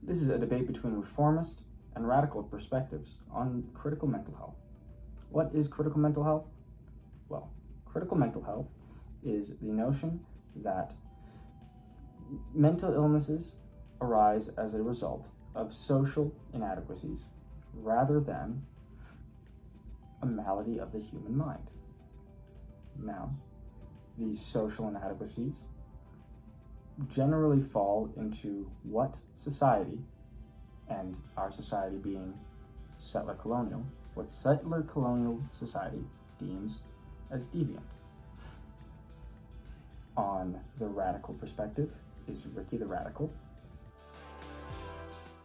This is a debate between reformist and radical perspectives on critical mental health. What is critical mental health? Well, critical mental health is the notion that mental illnesses arise as a result of social inadequacies rather than a malady of the human mind. Now, these social inadequacies generally fall into what society, and our society being settler colonial, what settler colonial society deems as deviant. On the radical perspective is Ricky the Radical.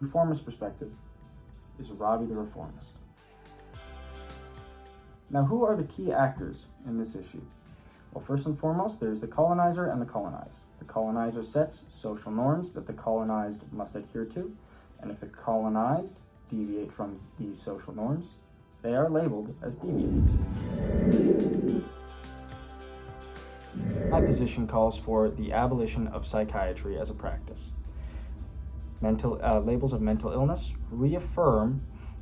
Reformist perspective is Robbie the Reformist. Now, who are the key actors in this issue? Well, first and foremost, there's the colonizer and the colonized. The colonizer sets social norms that the colonized must adhere to, and if the colonized deviate from these social norms, they are labeled as deviant. My position calls for the abolition of psychiatry as a practice. Labels of mental illness reaffirm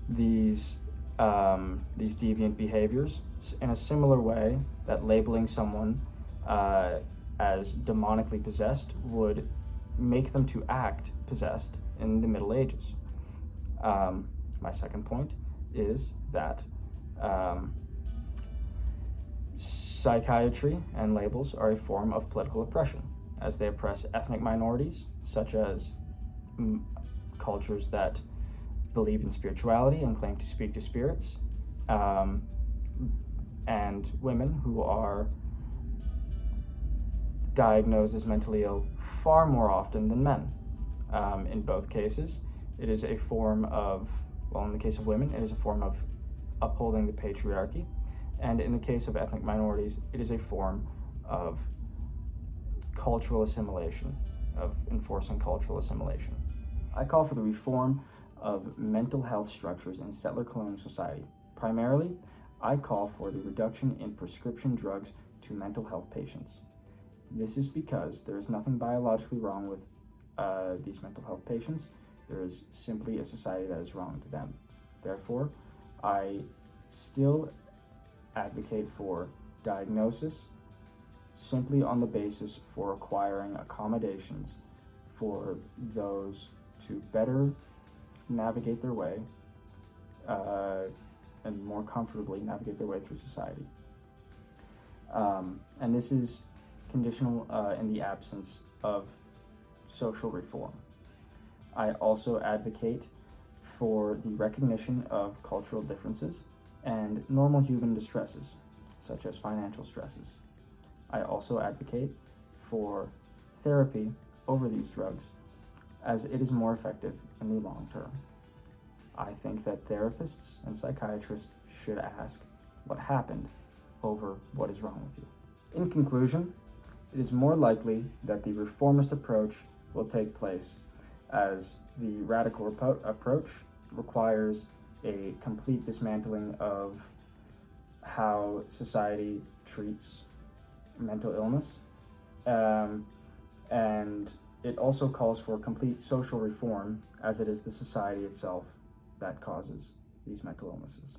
these deviant behaviors in a similar way that labeling someone as demonically possessed would make them to act possessed in the Middle Ages. My second point is that psychiatry and labels are a form of political oppression, as they oppress ethnic minorities, such as cultures that believe in spirituality and claim to speak to spirits, and women who are diagnosed as mentally ill far more often than men. In both cases, it is a form of, well, in the case of women, it is a form of upholding the patriarchy, and in the case of ethnic minorities, it is a form of cultural assimilation, of enforcing cultural assimilation. I call for the reform of mental health structures in settler colonial society. Primarily, I call for the reduction in prescription drugs to mental health patients. This is because there is nothing biologically wrong with these mental health patients. There is simply a society that is wrong to them. Therefore, I still advocate for diagnosis simply on the basis for acquiring accommodations for those to better navigate their way and more comfortably navigate their way through society. And this is conditional in the absence of social reform. I also advocate for the recognition of cultural differences and normal human distresses, such as financial stresses. I also advocate for therapy over these drugs, as it is more effective in the long term. I think that therapists and psychiatrists should ask what happened over what is wrong with you. In conclusion, it is more likely that the reformist approach will take place, as the radical approach requires a complete dismantling of how society treats mental illness, and it also calls for complete social reform, as it is the society itself that causes these mental illnesses.